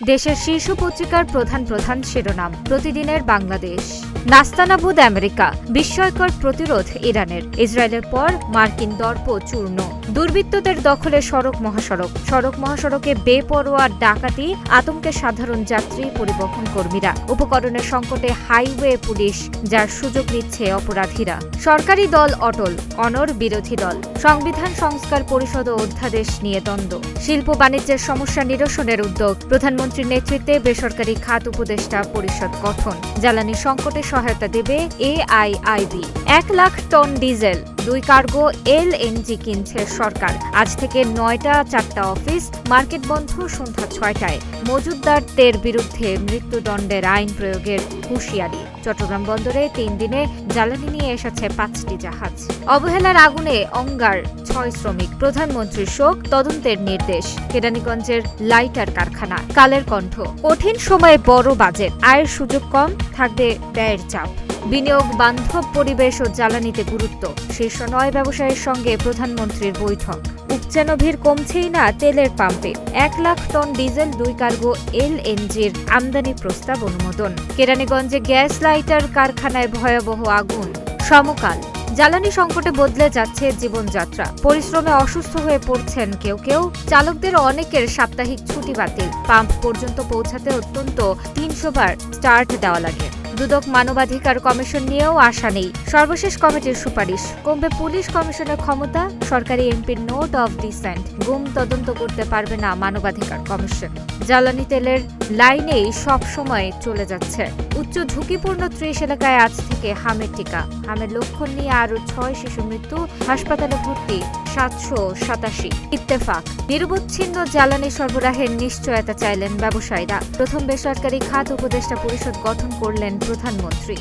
দেশের শীর্ষ পত্রিকার প্রধান শিরোনাম প্রতিদিনের বাংলাদেশ। নাস্তানাবুদ আমেরিকা, বিস্ময়কর প্রতিরোধ ইরানের, ইসরায়েলের পর মার্কিন দর্প চূর্ণ, দুর্বৃত্তদের দখলে সড়ক মহাসড়কে বেপরোয়া ডাকাতি, আতঙ্কে সাধারণ যাত্রী পরিবহন কর্মীরা, উপকরণের সংকটে হাইওয়ে পুলিশ যার সুযোগ নিচ্ছে অপরাধীরা। সরকারি দল অটল, অনড় বিরোধী দল, সংবিধান সংস্কার পরিষদ ও অধ্যাদেশ নিয়ে দ্বন্দ্ব, শিল্প বাণিজ্যের সমস্যা নিরসনের উদ্যোগ, প্রধানমন্ত্রীর নেতৃত্বে বেসরকারি খাত উপদেষ্টা পরিষদ গঠন, জ্বালানি সংকটে সহায়তা দেবে AIIB, 1 lakh tonne diesel, 2 cargo LNG কিনছে সরকার, আজ থেকে 9টা 4টা অফিস, মার্কেট বন্ধ সন্ধ্যা 6টায়, মজুতদারদের বিরুদ্ধে মৃত্যুদণ্ডের আইন প্রয়োগের হুঁশিয়ারি। চট্টগ্রাম বন্দরে 3 দিনে জ্বালানি নিয়ে এসেছে 5টি জাহাজ। অবহেলার আগুনে অঙ্গার 6 শ্রমিক, প্রধানমন্ত্রীর শোক, তদন্তের নির্দেশ। কেরানীগঞ্জের লাইটার কারখানা, কালের কণ্ঠ, কঠিন সময়ে বড় বাজেট, আয়ের সুযোগ কম, থাকবে ব্যয়ের চাপ। বিনিয়োগ বান্ধব পরিবেশ ও জ্বালানিতে গুরুত্ব, শীর্ষ 9 ব্যবসায়ীর সঙ্গে প্রধানমন্ত্রীর বৈঠক। উপচানো ভিড় কমছেই না তেলের পাম্পে, 1 লাখ টন ডিজেল, 2 কার্গো এলএনজির আমদানি প্রস্তাব অনুমোদন। কেরানীগঞ্জে গ্যাস লাইটার কারখানায় ভয়াবহ আগুন। সমকাল, জ্বালানি সংকটে বদলে যাচ্ছে জীবনযাত্রা, পরিশ্রমে অসুস্থ হয়ে পড়ছেন কেউ, চালকদের অনেকের সাপ্তাহিক ছুটি বাতিল, পাম্প পর্যন্ত পৌঁছাতে অত্যন্ত 300 বার স্টার্ট দেওয়া লাগে। দুদক মানবাধিকার কমিশন নিয়েও আশা নেই, সর্বশেষ কমিটির সুপারিশ, কমবে পুলিশ কমিশনের ক্ষমতা, সরকারি এমপির নোট অফ ডিসেন্ট, গুম তদন্ত করতে পারবে না মানবাধিকার কমিশন। জ্বালানি তেলের লাইনেই সব সময় চলে যাচ্ছে। উচ্চ ঝুঁকিপূর্ণ 30 এলাকায় আজ থেকে হামের টিকা, হামের লক্ষণ নিয়ে আরও 6 শিশু মৃত্যু, হাসপাতালে ভর্তি 787। ইত্তেফাক, নিরবচ্ছিন্ন জ্বালানি সরবরাহের নিশ্চয়তা চাইলেন ব্যবসায়ীরা, প্রথম বেসরকারি খাত উপদেষ্টা পরিষদ গঠন করলেন প্রধানমন্ত্রী।